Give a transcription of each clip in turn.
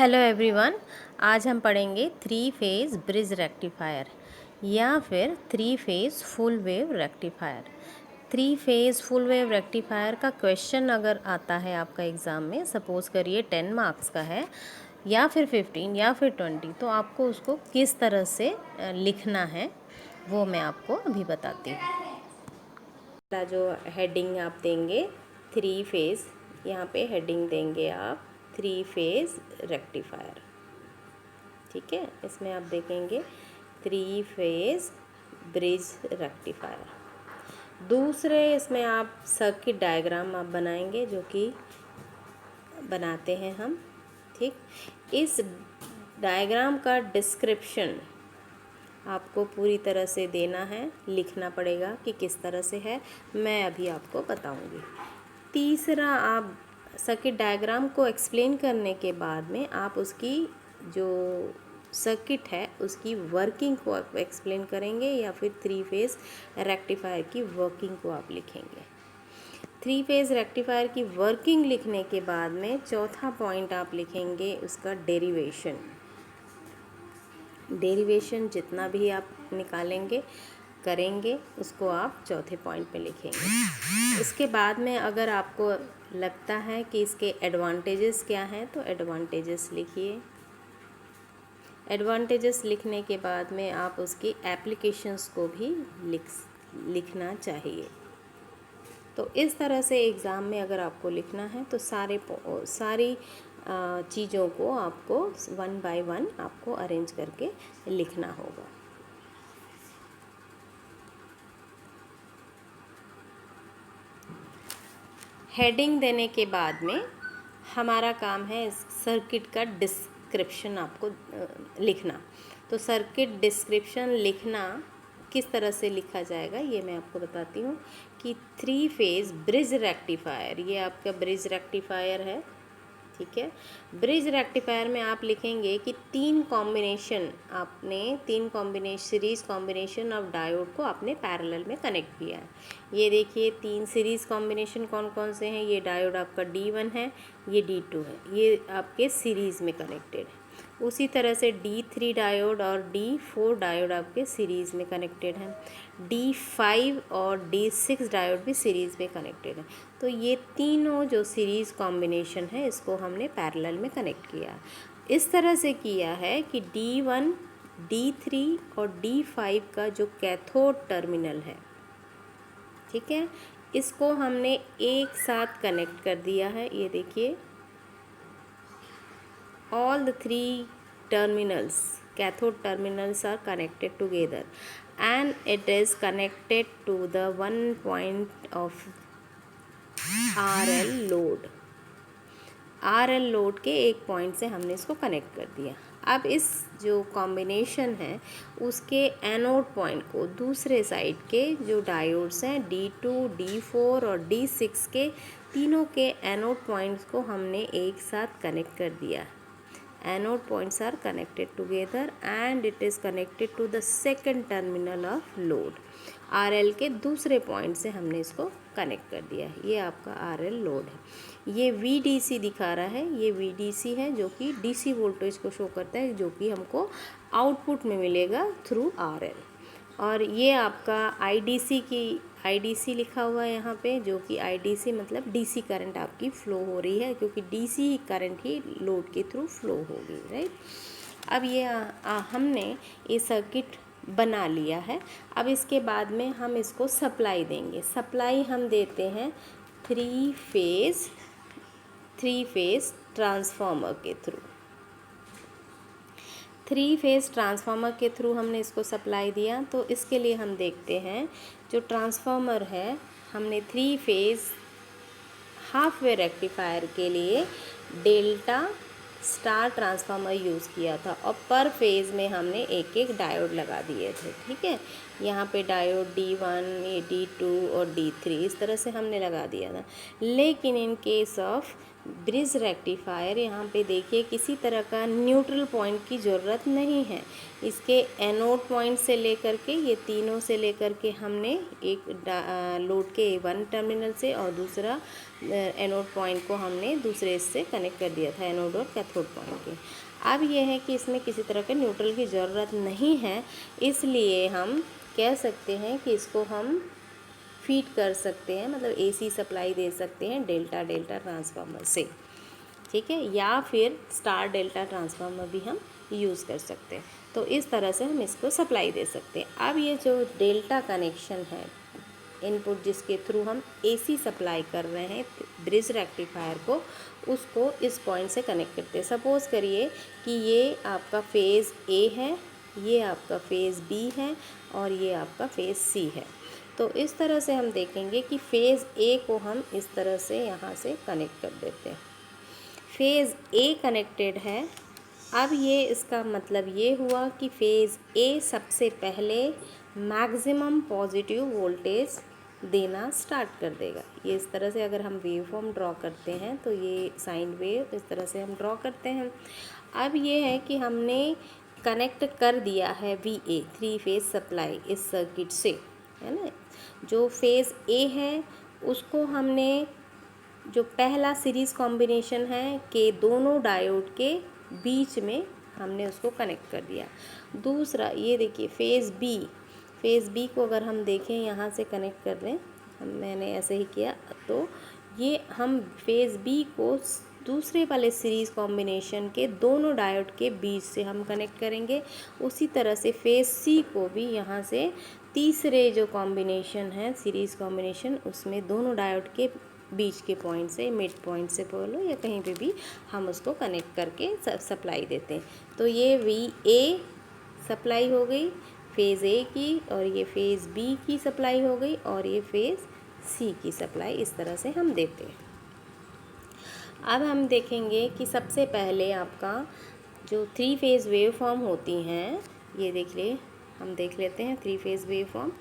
Hello everyone, आज हम पढ़ेंगे थ्री फेज़ ब्रिज रेक्टिफायर या फिर three phase full wave rectifier. Three phase full wave rectifier का क्वेश्चन अगर आता है आपका एग्ज़ाम में, सपोज़ करिए 10 मार्क्स का है या फिर 15 या फिर 20, तो आपको उसको किस तरह से लिखना है वो मैं आपको अभी बताती हूँ। जो हेडिंग आप देंगे थ्री फेज़, यहाँ पे हेडिंग देंगे आप थ्री फेज़ रेक्टिफायर। ठीक है, इसमें आप देखेंगे थ्री फेज़ ब्रिज रेक्टिफायर। दूसरे इसमें आप सर्किट डायग्राम आप बनाएंगे, जो कि बनाते हैं हम। ठीक, इस डायग्राम का डिस्क्रिप्शन आपको पूरी तरह से देना है, लिखना पड़ेगा कि किस तरह से है, मैं अभी आपको बताऊंगी। तीसरा, आप सर्किट डायग्राम को एक्सप्लेन करने के बाद में आप उसकी जो सर्किट है उसकी वर्किंग को आप एक्सप्लेन करेंगे, या फिर थ्री फेज़ रेक्टिफायर की वर्किंग को आप लिखेंगे। थ्री फेज़ रेक्टिफायर की वर्किंग लिखने के बाद में चौथा पॉइंट आप लिखेंगे उसका डेरिवेशन। डेरिवेशन जितना भी आप निकालेंगे करेंगे उसको आप चौथे पॉइंट पे लिखेंगे। इसके बाद में अगर आपको लगता है कि इसके एडवांटेजेस क्या हैं तो एडवांटेजेस लिखिए। एडवांटेजेस लिखने के बाद में आप उसकी एप्लीकेशंस को भी लिखना चाहिए। तो इस तरह से एग्ज़ाम में अगर आपको लिखना है तो सारी चीज़ों को आपको वन बाय वन आपको अरेंज करके लिखना होगा। हेडिंग देने के बाद में हमारा काम है इस सर्किट का डिस्क्रिप्शन आपको लिखना। तो सर्किट डिस्क्रिप्शन लिखना किस तरह से लिखा जाएगा ये मैं आपको बताती हूँ कि थ्री फेज़ ब्रिज रेक्टिफायर, ये आपका ब्रिज रेक्टिफायर है। ठीक है, ब्रिज रेक्टिफायर में आप लिखेंगे कि तीन सीरीज़ कॉम्बिनेशन ऑफ डायोड को आपने पैरेलल में कनेक्ट किया है। ये देखिए तीन सीरीज़ कॉम्बिनेशन कौन कौन से हैं। ये डायोड आपका D1 है, ये D2 है, ये आपके सीरीज़ में कनेक्टेड है। उसी तरह से D3 डायोड और D4 डायोड आपके सीरीज़ में कनेक्टेड हैं। D5 और D6 डायोड भी सीरीज़ में कनेक्टेड है। तो ये तीनों जो सीरीज़ कॉम्बिनेशन है इसको हमने पैरेलल में कनेक्ट किया। इस तरह से किया है कि D1, D3 और D5 का जो कैथोड टर्मिनल है, ठीक है, इसको हमने एक साथ कनेक्ट कर दिया है। ये देखिए, all the three terminals, cathode terminals are connected together and it is connected to the one point of RL load। RL load के एक पॉइंट से हमने इसको कनेक्ट कर दिया। अब इस जो कॉम्बिनेशन है उसके एनोड पॉइंट को दूसरे साइड के जो डायोड्स हैं D2, D4 और D6 के तीनों के एनोड पॉइंट्स को हमने एक साथ कनेक्ट कर दिया। Anode points are connected together and it is connected to the second terminal of load. RL के दूसरे पॉइंट से हमने इसको कनेक्ट कर दिया है। ये आपका RL लोड है। ये VDC दिखा रहा है, ये VDC है जो कि DC वोल्टेज को शो करता है, जो कि हमको आउटपुट में मिलेगा थ्रू RL। और ये आपका IDC लिखा हुआ है यहाँ पे, जो कि IDC मतलब DC करंट आपकी फ़्लो हो रही है, क्योंकि DC करंट ही लोड के थ्रू फ़्लो होगी, राइट। अब ये हमने ये सर्किट बना लिया है। अब इसके बाद में हम इसको सप्लाई देंगे। सप्लाई हम देते हैं थ्री फेज़ ट्रांसफार्मर के थ्रू। थ्री फेज़ ट्रांसफार्मर के थ्रू हमने इसको सप्लाई दिया। तो इसके लिए हम देखते हैं जो ट्रांसफार्मर है, हमने three phase half way rectifier के लिए डेल्टा स्टार ट्रांसफार्मर यूज़ किया था और पर फेज़ में हमने एक एक डायोड लगा दिए थे। ठीक है, यहाँ पे डायोड D1, ये D2 और D3 इस तरह से हमने लगा दिया था। लेकिन in case of bridge rectifier यहाँ पे देखिए किसी तरह का न्यूट्रल पॉइंट की ज़रूरत नहीं है। इसके एनोड पॉइंट से लेकर के ये तीनों से लेकर के हमने एक लोड के वन टर्मिनल से और दूसरा एनोड पॉइंट को हमने दूसरे से कनेक्ट कर दिया था, एनोड और कैथोड पॉइंट के। अब यह है कि इसमें किसी तरह के न्यूट्रल की ज़रूरत नहीं है, इसलिए हम कह सकते हैं कि इसको हम फीड कर सकते हैं, मतलब एसी सप्लाई दे सकते हैं डेल्टा डेल्टा ट्रांसफार्मर से, ठीक है, या फिर स्टार डेल्टा ट्रांसफार्मर भी हम यूज़ कर सकते हैं। तो इस तरह से हम इसको सप्लाई दे सकते हैं। अब ये जो डेल्टा कनेक्शन है, इनपुट जिसके थ्रू हम एसी सप्लाई कर रहे हैं ब्रिज रेक्टिफायर को, उसको इस पॉइंट से कनेक्ट करते हैं। सपोज़ करिए कि ये आपका फेज़ ए है, ये आपका फेज़ बी है और ये आपका फेज़ सी है। तो इस तरह से हम देखेंगे कि फ़ेज़ ए को हम इस तरह से यहाँ से कनेक्ट कर देते हैं। फ़ेज़ ए कनेक्टेड है। अब ये इसका मतलब ये हुआ कि फ़ेज़ ए सबसे पहले मैक्सिमम पॉजिटिव वोल्टेज देना स्टार्ट कर देगा। ये इस तरह से अगर हम वेव फॉर्म ड्रॉ करते हैं तो ये साइन वेव इस तरह से हम ड्रॉ करते हैं। अब ये है कि हमने कनेक्ट कर दिया है VA 3 फेज़ सप्लाई इस सर्किट से, है ना। जो फेज़ ए है उसको हमने, जो पहला सीरीज़ कॉम्बिनेशन है के दोनों डायोड के बीच में हमने उसको कनेक्ट कर दिया। दूसरा ये देखिए फेज़ बी को अगर हम देखें यहाँ से कनेक्ट कर दें, मैंने ऐसे ही किया, तो ये हम फेज़ बी को दूसरे वाले सीरीज़ कॉम्बिनेशन के दोनों डायोड के बीच से हम कनेक्ट करेंगे। उसी तरह से फेज़ सी को भी यहाँ से तीसरे जो कॉम्बिनेशन है सीरीज़ कॉम्बिनेशन, उसमें दोनों डायोड के बीच के पॉइंट से, मिड पॉइंट से बोलो या कहीं पे भी हम उसको कनेक्ट करके सप्लाई देते हैं। तो ये VA सप्लाई हो गई फेज़ ए की, और ये फेज़ बी की सप्लाई हो गई, और ये फेज़ सी की सप्लाई इस तरह से हम देते हैं। अब हम देखेंगे कि सबसे पहले आपका जो 3 फेज़ वेव फॉर्म होती हैं, ये हम देख लेते हैं 3 फेज़ वेव फॉर्म।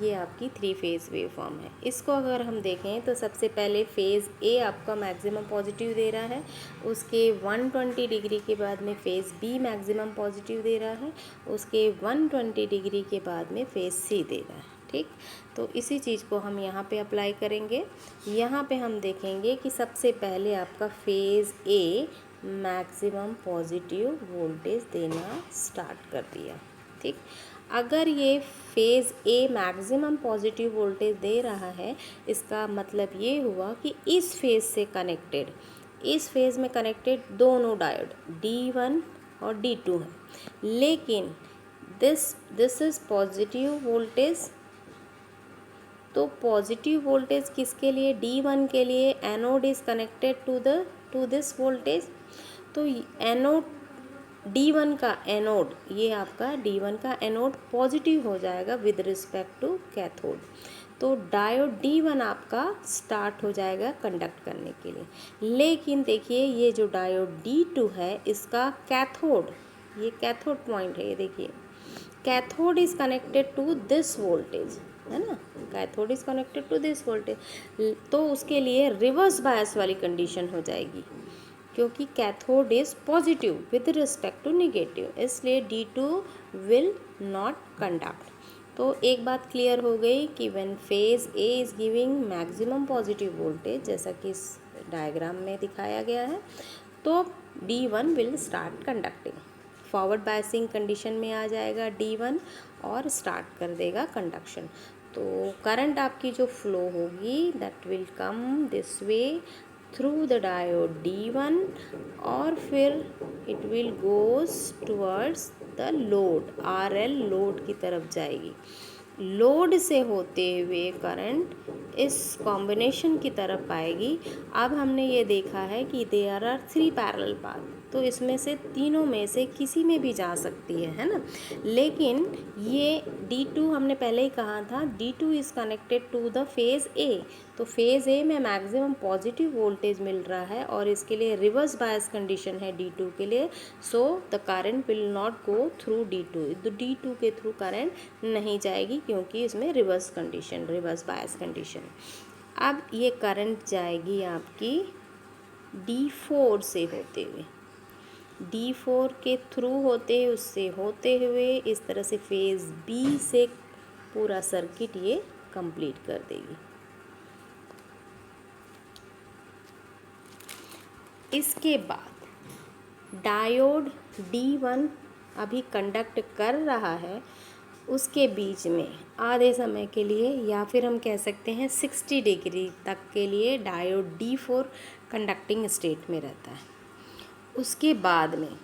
ये आपकी 3 फेज़ वेव फॉर्म है। इसको अगर हम देखें तो सबसे पहले फ़ेज़ ए आपका मैक्सिमम पॉजिटिव दे रहा है, उसके 120 डिग्री के बाद में फ़ेज़ बी मैक्सिमम पॉजिटिव दे रहा है, उसके 120 डिग्री के बाद में फ़ेज़ सी दे रहा है, ठीक। तो इसी चीज़ को हम यहाँ पे अप्लाई करेंगे। यहाँ पे हम देखेंगे कि सबसे पहले आपका फ़ेज़ ए मैक्सिमम पॉजिटिव वोल्टेज देना स्टार्ट कर दिया, ठीक। अगर ये फ़ेज़ ए मैक्सिमम पॉजिटिव वोल्टेज दे रहा है, इसका मतलब ये हुआ कि इस फेज़ से कनेक्टेड, इस फेज़ में कनेक्टेड दोनों डायोड D1 और D2 हैं, लेकिन दिस इज़ पॉजिटिव वोल्टेज। तो पॉजिटिव वोल्टेज किसके लिए? D1 के लिए anode is connected to this voltage. तो एनोड D1 का एनोड, ये आपका D1 का एनोड पॉजिटिव हो जाएगा विद रिस्पेक्ट टू कैथोड। तो डायोड D1 आपका स्टार्ट हो जाएगा कंडक्ट करने के लिए। लेकिन देखिए ये जो डायोड D2 है, इसका कैथोड, ये कैथोड पॉइंट है, ये देखिए cathode is connected to this voltage, है ना, cathode is connected to this voltage. तो उसके लिए रिवर्स बायस वाली कंडीशन हो जाएगी, क्योंकि cathode is positive with respect to negative, इसलिए D2 विल नॉट कंडक्ट। तो एक बात क्लियर हो गई कि when phase A is giving maximum positive voltage, जैसा कि इस डायग्राम में दिखाया गया है, तो D1 will start conducting, forward biasing condition में आ जाएगा D1 और स्टार्ट कर देगा कंडक्शन। तो करंट आपकी जो फ्लो होगी that will come this way through the diode D1, और फिर it will goes towards the load, RL load की तरफ जाएगी। लोड से होते हुए करंट इस कॉम्बिनेशन की तरफ आएगी। अब हमने ये देखा है कि देयर आर 3 पैरेलल पाथ, तो इसमें से तीनों में से किसी में भी जा सकती है ना। लेकिन ये D2 हमने पहले ही कहा था, D2 is connected to the phase A. तो फेज़ ए में मैक्सिमम पॉजिटिव वोल्टेज मिल रहा है और इसके लिए रिवर्स बायस कंडीशन है D2 के लिए। So the current will not go through D2, तो D2 के थ्रू करंट नहीं जाएगी क्योंकि इसमें रिवर्स बायस कंडीशन। अब ये करंट जाएगी आपकी D4 से होते हुए, D4 के थ्रू उससे होते हुए इस तरह से फेज़ बी से पूरा सर्किट ये कंप्लीट कर देगी। इसके बाद डायोड D1 अभी कंडक्ट कर रहा है, उसके बीच में आधे समय के लिए या फिर हम कह सकते हैं 60 डिग्री तक के लिए डायोड D4 कंडक्टिंग स्टेट में रहता है। उसके बाद में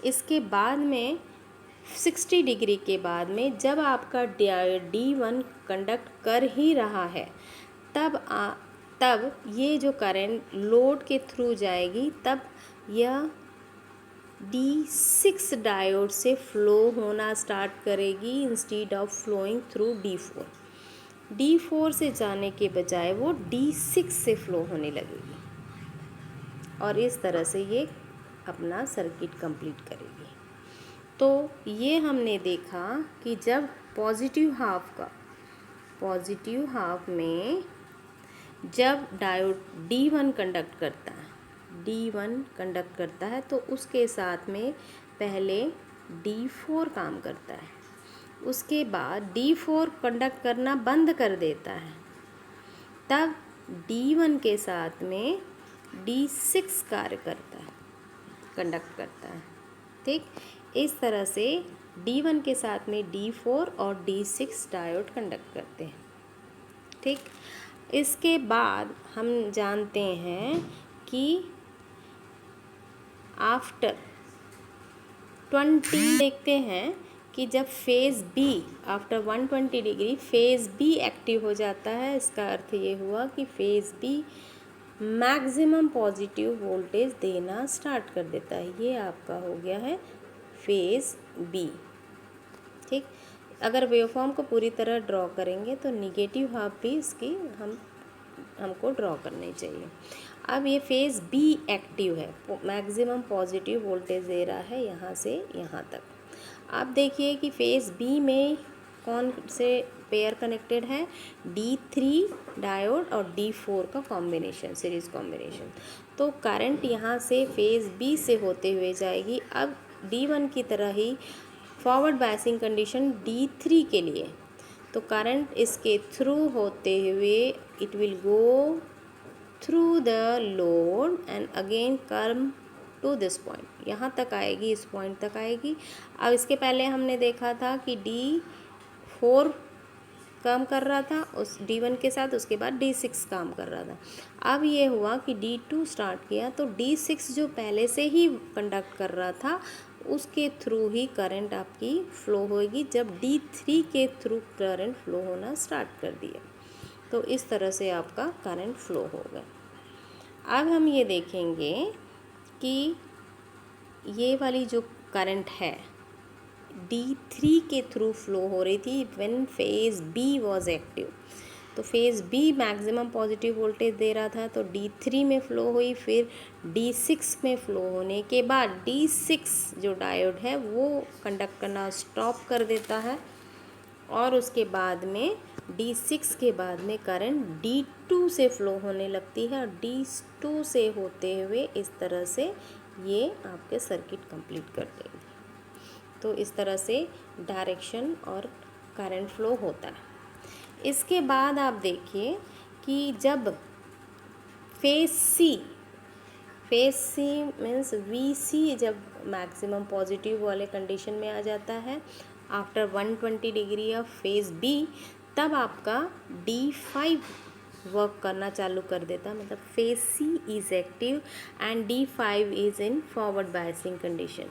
इसके बाद में 60 डिग्री के बाद में जब आपका D1 कंडक्ट कर ही रहा है तब ये जो करंट लोड के थ्रू जाएगी, तब यह D6 डायोड से फ्लो होना स्टार्ट करेगी instead of flowing through D4। D4 से जाने के बजाय वो D6 से फ्लो होने लगेगी और इस तरह से ये अपना सर्किट कंप्लीट करेगी। तो ये हमने देखा कि जब पॉजिटिव हाफ में जब डायोड D1 कंडक्ट करता है तो उसके साथ में पहले D4 काम करता है, उसके बाद D4 कंडक्ट करना बंद कर देता है, तब D1 के साथ में D6 कार्य करता है, कंडक्ट करता है। ठीक, इस तरह से D1 के साथ में D4 और D6 डायोड कंडक्ट करते हैं। ठीक, इसके बाद हम जानते हैं कि आफ्टर 20 देखते हैं कि जब phase B after 120 degree phase B active हो जाता है। इसका अर्थ ये हुआ कि phase B maximum positive voltage देना स्टार्ट कर देता है। ये आपका हो गया है फेज़ बी। ठीक, अगर वेवफॉर्म को पूरी तरह ड्रॉ करेंगे तो निगेटिव हाफ भी इसकी हमको ड्रॉ करनी चाहिए। अब ये फेज़ बी एक्टिव है, मैक्सिमम पॉजिटिव वोल्टेज दे रहा है यहाँ से यहाँ तक। अब देखिए कि फेज़ बी में कौन से पेयर कनेक्टेड है, D3 डायोड और D4 का कॉम्बिनेशन, सीरीज़ कॉम्बिनेशन। तो करंट यहाँ से फेज़ बी से होते हुए जाएगी। अब D1 की तरह ही फॉरवर्ड बायसिंग कंडीशन D3 के लिए, तो करंट इसके थ्रू होते हुए it will go through the load and again come to this point, यहाँ तक आएगी, इस पॉइंट तक आएगी। अब इसके पहले हमने देखा था कि D4 काम कर रहा था उस D1 के साथ, उसके बाद D6 काम कर रहा था। अब ये हुआ कि D2 स्टार्ट किया तो D6 जो पहले से ही कंडक्ट कर रहा था उसके थ्रू ही करंट आपकी फ़्लो होगी, जब D3 के थ्रू करंट फ़्लो होना स्टार्ट कर दिया। तो इस तरह से आपका करंट फ़्लो होगा। अब हम ये देखेंगे कि ये वाली जो करंट है D3 के थ्रू फ्लो हो रही थी when phase B was active. तो phase B maximum positive voltage दे रहा था, तो D3 में फ़्लो हुई, फिर D6 में फ़्लो होने के बाद D6 जो डायोड है वो कंडक्ट करना स्टॉप कर देता है और उसके बाद में D6 के बाद में करंट D2 से फ़्लो होने लगती है और D2 से होते हुए इस तरह से ये आपके सर्किट कंप्लीट कर देंगे। तो इस तरह से डायरेक्शन और करंट फ्लो होता है। इसके बाद आप देखिए कि जब फेज़ सी मीन्स VC जब मैक्सिमम पॉजिटिव वाले कंडीशन में आ जाता है after 120 degree of phase B, तब आपका D5 वर्क करना चालू कर देता, मतलब phase C is active and D5 is in forward biasing condition.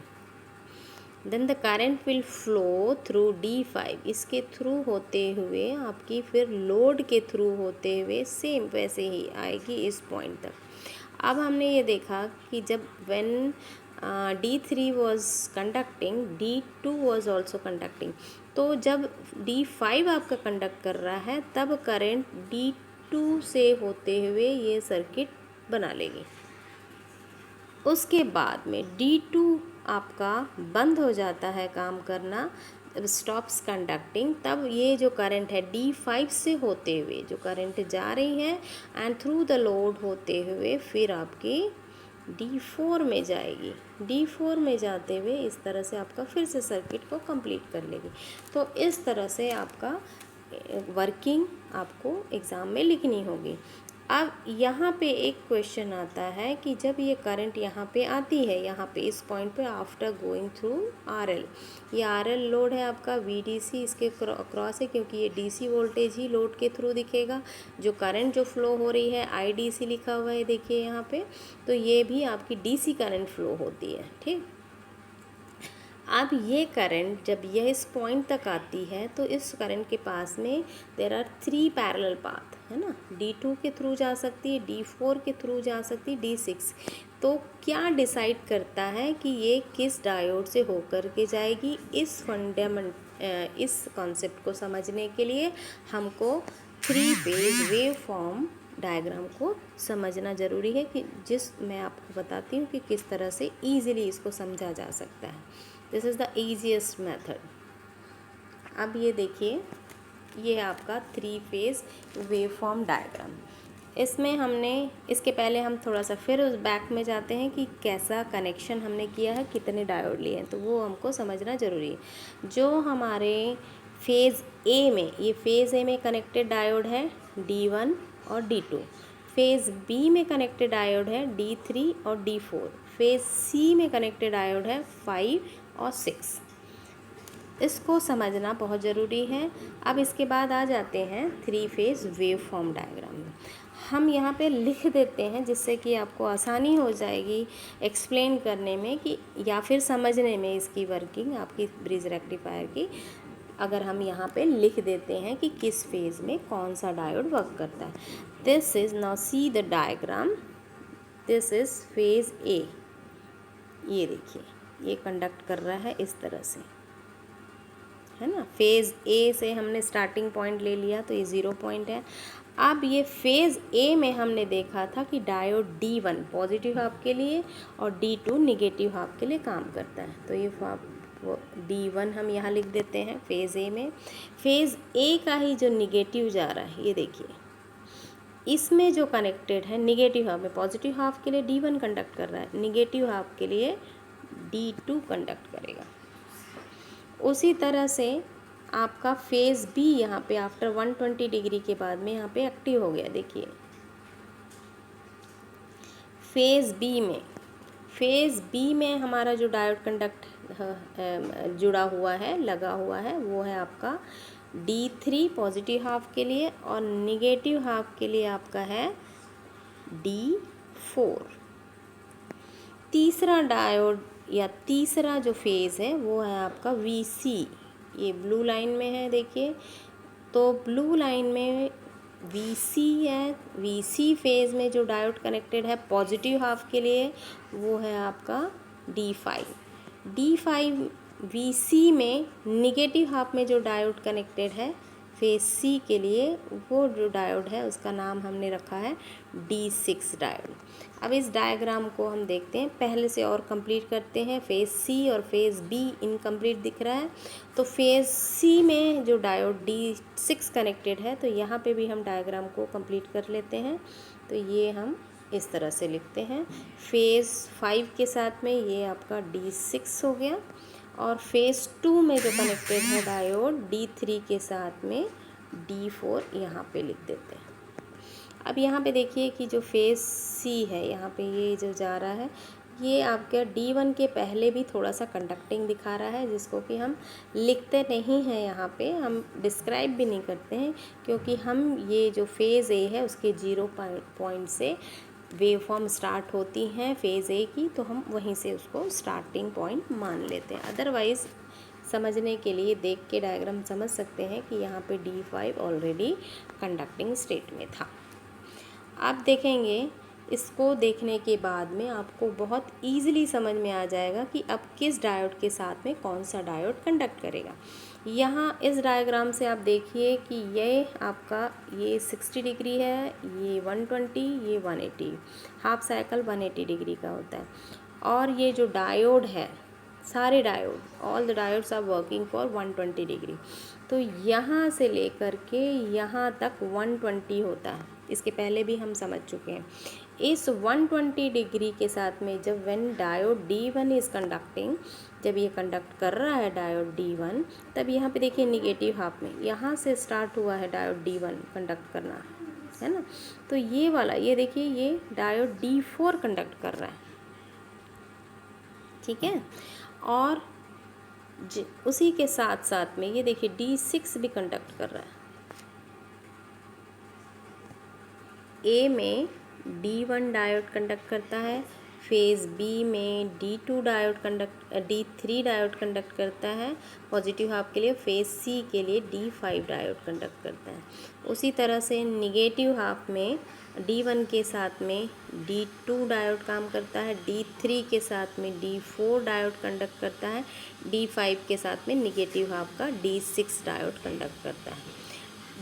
Then the current will flow through D5, इसके थ्रू होते हुए आपकी फिर लोड के थ्रू होते हुए सेम वैसे ही आएगी इस पॉइंट तक। अब हमने ये देखा कि जब when D3 was conducting, D2 was also conducting. तो जब D5 आपका कंडक्ट कर रहा है तब करंट D2 से होते हुए ये सर्किट बना लेगी। उसके बाद में D2 आपका बंद हो जाता है काम करना, स्टॉप्स कंडक्टिंग, तब ये जो करंट है D5 से होते हुए जो करंट जा रही है एंड थ्रू द लोड होते हुए फिर आपकी D4 में जाएगी। D4 में जाते हुए इस तरह से आपका फिर से सर्किट को कंप्लीट कर लेगी। तो इस तरह से आपका वर्किंग आपको एग्ज़ाम में लिखनी होगी। अब यहाँ पे एक क्वेश्चन आता है कि जब ये करंट यहाँ पे आती है, यहाँ पे इस पॉइंट पे आफ्टर गोइंग थ्रू RL, ये RL लोड है आपका, VDC इसके क्रॉस है क्योंकि ये DC वोल्टेज ही लोड के थ्रू दिखेगा। जो करंट जो फ्लो हो रही है IDC लिखा हुआ है देखिए यहाँ पे, तो ये भी आपकी DC करंट फ्लो होती है, ठीक। अब ये करंट जब यह इस पॉइंट तक आती है तो इस करंट के पास में देयर आर 3 पैरेलल पाथ, है ना। D2 के थ्रू जा सकती है, D4 के थ्रू जा सकती है, D6। तो क्या डिसाइड करता है कि ये किस डायोड से होकर के जाएगी? इस कॉन्सेप्ट को समझने के लिए हमको 3 फेज वेव फॉर्म डायग्राम को समझना ज़रूरी है, कि जिस मैं आपको बताती हूँ कि किस तरह से ईज़िली इसको समझा जा सकता है। This is the easiest method. अब ये देखिए, ये है आपका 3 फेज वेव फॉर्म डायग्राम। इसमें हमने, इसके पहले हम थोड़ा सा फिर उस बैक में जाते हैं कि कैसा कनेक्शन हमने किया है, कितने डायोड लिए हैं, तो वो हमको समझना ज़रूरी है। जो हमारे फेज़ ए में, ये फेज़ ए में कनेक्टेड डायोड है D1 और D2। फेज़ बी में कनेक्टेड डायोड है D3 और D4। फेज़ सी में कनेक्टेड डायोड है 5 और 6। इसको समझना बहुत ज़रूरी है। अब इसके बाद आ जाते हैं 3 फेज वेव फॉर्म डायग्राम में। हम यहाँ पे लिख देते हैं जिससे कि आपको आसानी हो जाएगी एक्सप्लेन करने में कि या फिर समझने में इसकी वर्किंग आपकी ब्रिज रेक्टिफायर की। अगर हम यहाँ पे लिख देते हैं कि किस फेज़ में कौन सा डायोड वर्क करता है। This is, now see the diagram, this is phase ए। ये देखिए, ये कंडक्ट कर रहा है इस तरह से, है ना। फेज़ ए से हमने स्टार्टिंग पॉइंट ले लिया तो ये 0 पॉइंट है। अब ये फेज़ ए में हमने देखा था कि डायोड D1 पॉजिटिव हाफ के लिए और D2 निगेटिव हाफ के लिए काम करता है। तो ये D1 हम यहाँ लिख देते हैं फेज़ ए में। फेज़ ए का ही जो निगेटिव जा रहा है, ये देखिए, इसमें जो कनेक्टेड है निगेटिव हाफ में, पॉजिटिव हाफ के लिए D1 कंडक्ट कर रहा है, निगेटिव हाफ के लिए D2 कंडक्ट करेगा। उसी तरह से आपका फेज़ बी यहाँ पे आफ्टर 120 डिग्री के बाद में यहाँ पे एक्टिव हो गया। देखिए फेज़ बी में हमारा जो डायोड कंडक्ट जुड़ा हुआ है, लगा हुआ है, वो है आपका D3 पॉजिटिव हाफ के लिए और निगेटिव हाफ के लिए आपका है D4। तीसरा डायोड या तीसरा जो फेज़ है वो है आपका VC। ये ब्लू लाइन में है देखिए, तो ब्लू लाइन में VC है। VC फेज़ में जो डायोड कनेक्टेड है पॉजिटिव हाफ के लिए वो है आपका D5। VC में निगेटिव हाफ में जो डायोड कनेक्टेड है फेज़ C के लिए, वो जो डायोड है उसका नाम हमने रखा है D6 डायोड। अब इस डायग्राम को हम देखते हैं, पहले से और कंप्लीट करते हैं। फेज़ C और फेज़ B इनकम्प्लीट दिख रहा है, तो फेज़ C में जो डायोड D6 कनेक्टेड है, तो यहाँ पे भी हम डायग्राम को कंप्लीट कर लेते हैं। तो ये हम इस तरह से लिखते हैं, फेज़ 5 के साथ में ये आपका D6 हो गया, और फेज़ 2 में जो कनेक्टेड है डायोड D3 के साथ में D4 यहाँ पे लिख देते हैं। अब यहाँ पे देखिए कि जो फेज़ C है, यहाँ पे ये जो जा रहा है, ये आपके D1 के पहले भी थोड़ा सा कंडक्टिंग दिखा रहा है, जिसको कि हम लिखते नहीं हैं, यहाँ पे हम डिस्क्राइब भी नहीं करते हैं, क्योंकि हम ये जो फेज़ A है उसके 0 पॉइंट से वेव फॉर्म स्टार्ट होती हैं फेज़ ए की, तो हम वहीं से उसको स्टार्टिंग पॉइंट मान लेते हैं। अदरवाइज़ समझने के लिए देख के डायग्राम समझ सकते हैं कि यहाँ पे D5 ऑलरेडी कंडक्टिंग स्टेट में था। आप देखेंगे इसको देखने के बाद में आपको बहुत ईजिली समझ में आ जाएगा कि अब किस डायोड के साथ में कौन सा डायोड कंडक्ट करेगा। यहाँ इस डायग्राम से आप देखिए कि ये आपका ये 60 डिग्री है, ये 120, ये 180, हाफ साइकिल 180 डिग्री का होता है। और ये जो डायोड है, सारे diode, all the diodes are working for 120 degree. तो यहाँ से लेकर के यहाँ तक 120 होता है, इसके पहले भी हम समझ चुके हैं। इस 120 डिग्री के साथ में जब when diode D1 is conducting, जब ये कंडक्ट कर रहा है डायोड D1, तब यहाँ पे देखिए निगेटिव हाफ में यहाँ से स्टार्ट हुआ है डायोड D1 कंडक्ट करना, है ना। तो ये वाला, ये देखिए ये डायोड D4 कंडक्ट कर रहा है, ठीक है। और उसी के साथ साथ में ये देखिए D6 भी कंडक्ट कर रहा है। ए में D1 डायोड कंडक्ट करता है, फेज़ बी में D2 diode D3 diode conduct करता है पॉजिटिव हाफ के लिए, फेज़ सी के लिए D5 डायोड कंडक्ट करता है। उसी तरह से निगेटिव हाफ में D1 के साथ में D2 डायोड काम करता है, D3 के साथ में D4 डायोड कंडक्ट करता है, D5 के साथ में निगेटिव हाफ का D6 डायोड कंडक्ट करता है।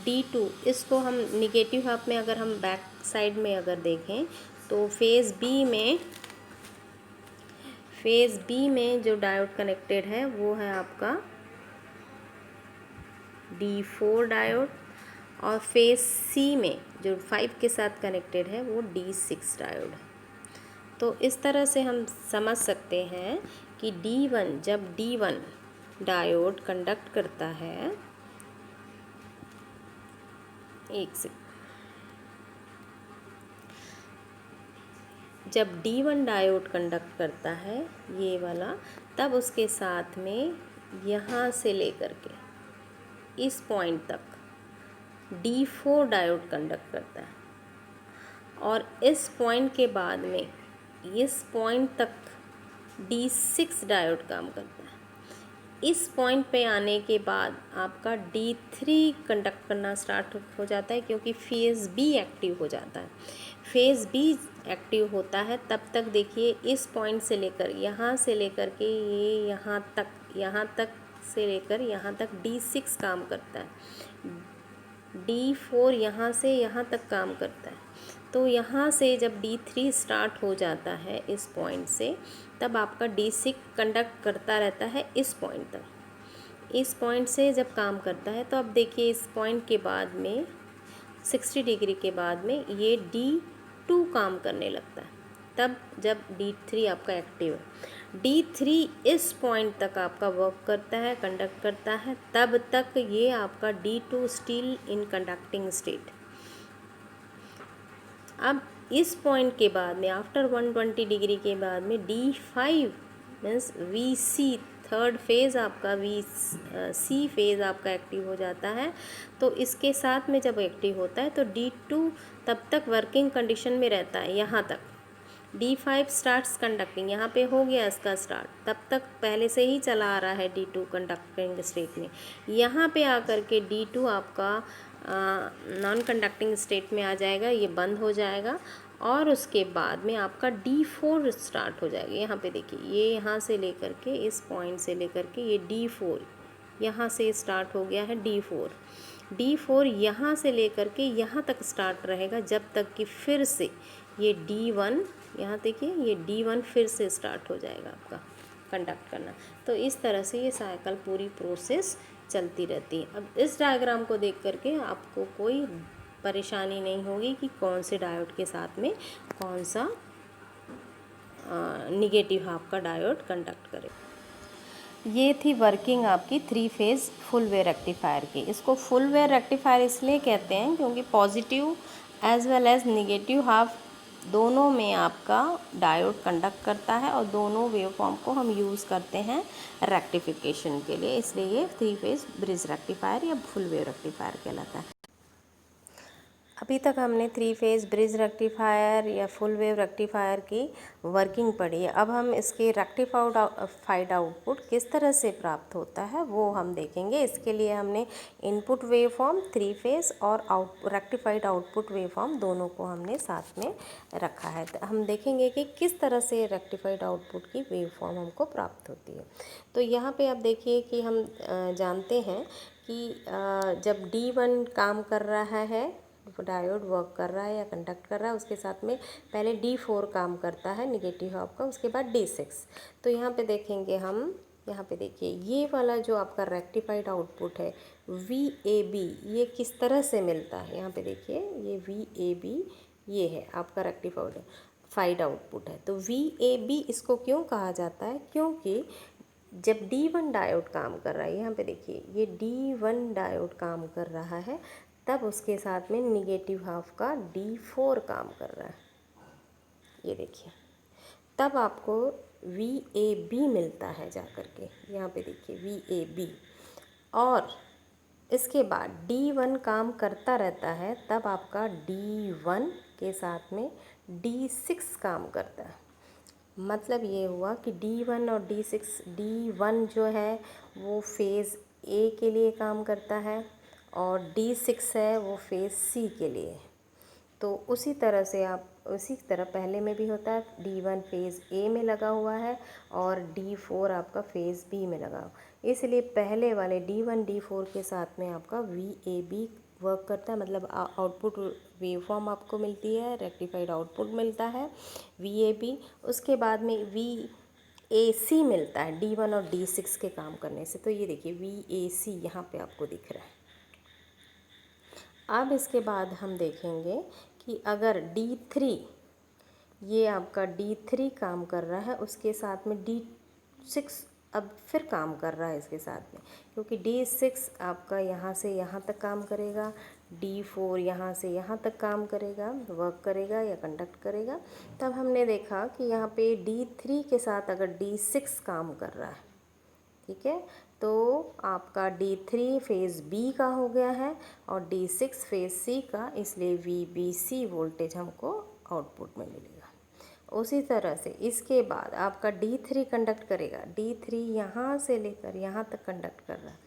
D2 इसको हम निगेटिव हाफ में अगर हम बैक साइड में अगर देखें तो फेज़ बी में जो डायोड कनेक्टेड है वो है आपका D4 डायोड, और फेज़ सी में जो 5 के साथ कनेक्टेड है वो D6 डायोड। तो इस तरह से हम समझ सकते हैं कि जब D1 डायोड कंडक्ट करता है, जब D1 डायोड कंडक्ट करता है ये वाला, तब उसके साथ में यहाँ से लेकर के इस पॉइंट तक D4 डायोड कंडक्ट करता है, और इस पॉइंट के बाद में इस पॉइंट तक D6 डायोड काम करता है। इस पॉइंट पे आने के बाद आपका D3 कंडक्ट करना स्टार्ट हो जाता है, क्योंकि फेज़ बी एक्टिव हो जाता है। फेज़ बी एक्टिव होता है तब तक देखिए इस पॉइंट से लेकर यहाँ से लेकर के ये यहाँ तक से लेकर यहाँ तक D6 काम करता है, D4 यहाँ से यहाँ तक काम करता है। तो यहाँ से जब D3 स्टार्ट हो जाता है इस पॉइंट से, तब आपका D6 कंडक्ट करता रहता है इस पॉइंट तक। इस पॉइंट से जब काम करता है तो अब देखिए इस पॉइंट के बाद में 60 डिग्री के बाद में ये D2 काम करने लगता है, तब जब D3 आपका एक्टिव है। D3 इस पॉइंट तक आपका वर्क करता है, कंडक्ट करता है, तब तक ये आपका D2 still in conducting state. अब इस पॉइंट के बाद में आफ्टर 120 डिग्री के बाद में D5 means VC, third phase आपका सी फेज़ आपका एक्टिव हो जाता है। तो इसके साथ में जब एक्टिव होता है तो D2 तब तक वर्किंग कंडीशन में रहता है, यहाँ तक D5 स्टार्ट्स कंडक्टिंग, यहाँ पे हो गया इसका स्टार्ट, तब तक पहले से ही चला आ रहा है D2 कंडक्टिंग स्टेट में। यहाँ पे आकर के D2 आपका नॉन कंडक्टिंग स्टेट में आ जाएगा, ये बंद हो जाएगा, और उसके बाद में आपका D4 स्टार्ट हो जाएगा। यहाँ पे देखिए ये यहाँ से लेकर के इस पॉइंट से लेकर के ये D4 यहाँ से स्टार्ट हो गया है D4 यहाँ से लेकर के यहाँ तक स्टार्ट रहेगा, जब तक कि फिर से ये D1, यहाँ देखिए ये D1 फिर से स्टार्ट हो जाएगा आपका कंडक्ट करना। तो इस तरह से ये साइकिल पूरी प्रोसेस चलती रहती है। अब इस डायग्राम को देख करके आपको कोई परेशानी नहीं होगी कि कौन से डायोड के साथ में कौन सा निगेटिव हाफ का डायोड कंडक्ट करे। ये थी वर्किंग आपकी 3 फेज़ फुल वेव रेक्टिफायर की। इसको फुल वेव रेक्टिफायर इसलिए कहते हैं क्योंकि positive as well as negative half दोनों में आपका डायोड कंडक्ट करता है, और दोनों वेवफॉर्म को हम यूज़ करते हैं रेक्टिफिकेशन के लिए, इसलिए ये 3 फेज़ ब्रिज रेक्टिफायर या फुल वेव रेक्टिफायर कहलाता है। अभी तक हमने थ्री फेज़ ब्रिज रेक्टिफायर या फुल वेव रेक्टिफायर की वर्किंग पढ़ी है। अब हम इसके रेक्टिफाइड आउटपुट किस तरह से प्राप्त होता है वो हम देखेंगे। इसके लिए हमने input wave form three phase और रेक्टिफाइड आउटपुट वेव फॉर्म दोनों को हमने साथ में रखा है। तो हम देखेंगे कि किस तरह से रेक्टिफाइड आउटपुट की वेव फॉर्म हमको प्राप्त होती है। तो यहाँ पे आप देखिए कि हम जानते हैं कि जब D1 काम कर रहा है, डायोड वर्क कर रहा है या कंडक्ट कर रहा है, उसके साथ में पहले D4 काम करता है निगेटिव हाफ का, उसके बाद D6। तो यहाँ पे देखेंगे हम, यहाँ पे देखिए ये वाला जो आपका रेक्टिफाइड आउटपुट है VAB, ये किस तरह से मिलता है। यहाँ पे देखिए ये VAB ये है आपका रेक्टिफाइड आउटपुट है। तो VAB इसको क्यों कहा जाता है, क्योंकि जब D1 डायोड काम कर रहा है, यहाँ पे देखिए ये D1 डायोड काम कर रहा है, तब उसके साथ में निगेटिव हाफ का D4 काम कर रहा है। ये देखिए तब आपको VAB मिलता है जा कर के, यहाँ पे देखिए VAB। और इसके बाद D1 काम करता रहता है, तब आपका D1 के साथ में D6 काम करता है। मतलब ये हुआ कि D1 और D6, D1 जो है वो फेज़ A के लिए काम करता है और D6 है वो फेज़ C के लिए। तो उसी तरह से उसी तरह पहले में भी होता है, D1 फेज़ A में लगा हुआ है और D4 आपका फेज़ B में लगा हुआ, इसलिए पहले वाले D1 D4 के साथ में आपका VAB वर्क करता है। मतलब आउटपुट वेवफॉर्म आपको मिलती है, रेक्टिफाइड आउटपुट मिलता है VAB। उसके बाद में VAC मिलता है D1 और D6 के काम करने से। तो ये देखिए VAC यहाँ पे आपको दिख रहा है। अब इसके बाद हम देखेंगे कि अगर D3, ये आपका D3 काम कर रहा है, उसके साथ में D6 अब फिर काम कर रहा है इसके साथ में, क्योंकि D6 आपका यहाँ से यहाँ तक काम करेगा, D4 यहाँ से यहाँ तक काम करेगा, वर्क करेगा या कंडक्ट करेगा। तब हमने देखा कि यहाँ पे D3 के साथ अगर D6 काम कर रहा है, ठीक है, तो आपका D3 फेज़ B का हो गया है और D6 फेज़ C का, इसलिए VBC वोल्टेज हमको आउटपुट में मिलेगा। उसी तरह से इसके बाद आपका D3 कंडक्ट करेगा, D3 यहाँ से लेकर यहाँ तक कंडक्ट कर रहा है,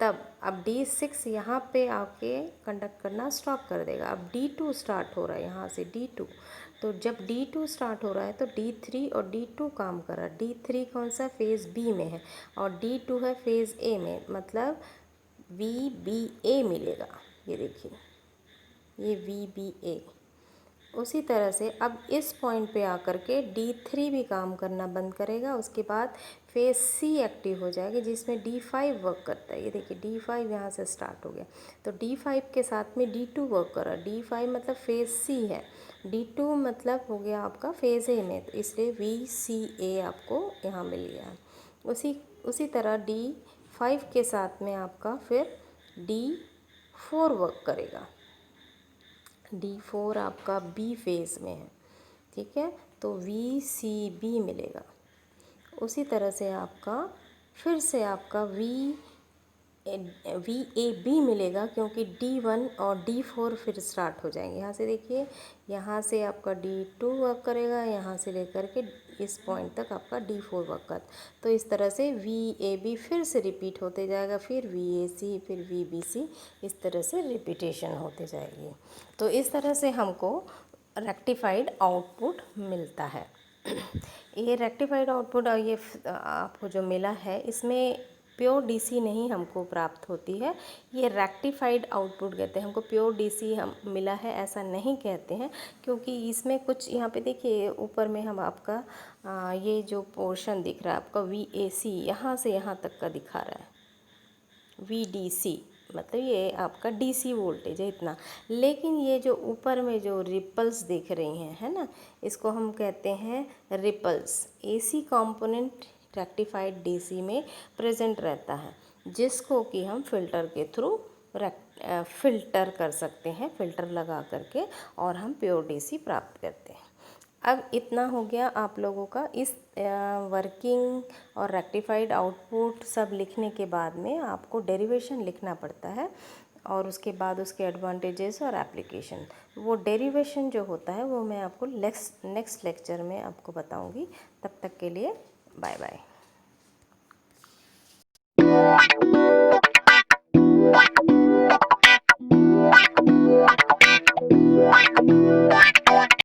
तब अब D6 यहाँ पे आके कंडक्ट करना स्टॉप कर देगा। अब D2 स्टार्ट हो रहा है यहाँ से D2, तो जब D2 स्टार्ट हो रहा है तो D3 और D2 काम कर रहा है। D3 कौन सा फेज़ B में है और D2 है फेज़ A में, मतलब VBA मिलेगा। ये देखिए ये VBA। उसी तरह से अब इस पॉइंट पे आकर के D3 भी काम करना बंद करेगा, उसके बाद फेज़ C एक्टिव हो जाएगा जिसमें D5 वर्क करता है। ये देखिए D5 यहाँ से स्टार्ट हो गया, तो D5 के साथ में D2 वर्क कर रहा है। D5 मतलब फेज़ C है, D2 मतलब हो गया आपका फेज़ A में, तो इसलिए VCA आपको यहाँ मिल गया। उसी तरह D5 के साथ में आपका फिर D4 वर्क करेगा। D4 आपका B फेज़ में है, ठीक है, तो VCB मिलेगा। उसी तरह से आपका फिर से आपका VAB मिलेगा, क्योंकि D1 और D4 फिर स्टार्ट हो जाएंगे। यहाँ से देखिए, यहाँ से आपका D2 वर्क करेगा, यहाँ से लेकर के इस पॉइंट तक आपका D4 वर्क कर, तो इस तरह से VAB फिर से रिपीट होते जाएगा, फिर VAC, फिर VBC, इस तरह से रिपीटेशन होते जाएगी। तो इस तरह से हमको रेक्टिफाइड आउटपुट मिलता है। ये रेक्टिफाइड आउटपुट और ये आपको जो मिला है, इसमें प्योर डीसी नहीं हमको प्राप्त होती है, ये रेक्टिफाइड आउटपुट कहते हैं। हमको प्योर डीसी हम मिला है ऐसा नहीं कहते हैं, क्योंकि इसमें कुछ यहाँ पे देखिए ऊपर में हम आपका ये जो पोर्शन दिख रहा है आपका VAC, यहाँ से यहाँ तक का दिखा रहा है VDC, मतलब ये आपका DC वोल्टेज है इतना। लेकिन ये जो ऊपर में जो रिपल्स दिख रही हैं, है ना, इसको हम कहते हैं ripples. AC component rectified DC में प्रेजेंट रहता है, जिसको कि हम फिल्टर के थ्रू फिल्टर कर सकते हैं, फिल्टर लगा करके, और हम प्योर DC प्राप्त करते हैं। अब इतना हो गया आप लोगों का इस वर्किंग और रेक्टिफाइड आउटपुट सब लिखने के बाद में आपको डेरिवेशन लिखना पड़ता है। और उसके बाद उसके एडवांटेजेस और एप्लीकेशन। वो डेरिवेशन जो होता है वो मैं आपको नेक्स्ट लेक्चर में आपको बताऊंगी। तब तक के लिए बाय बाय।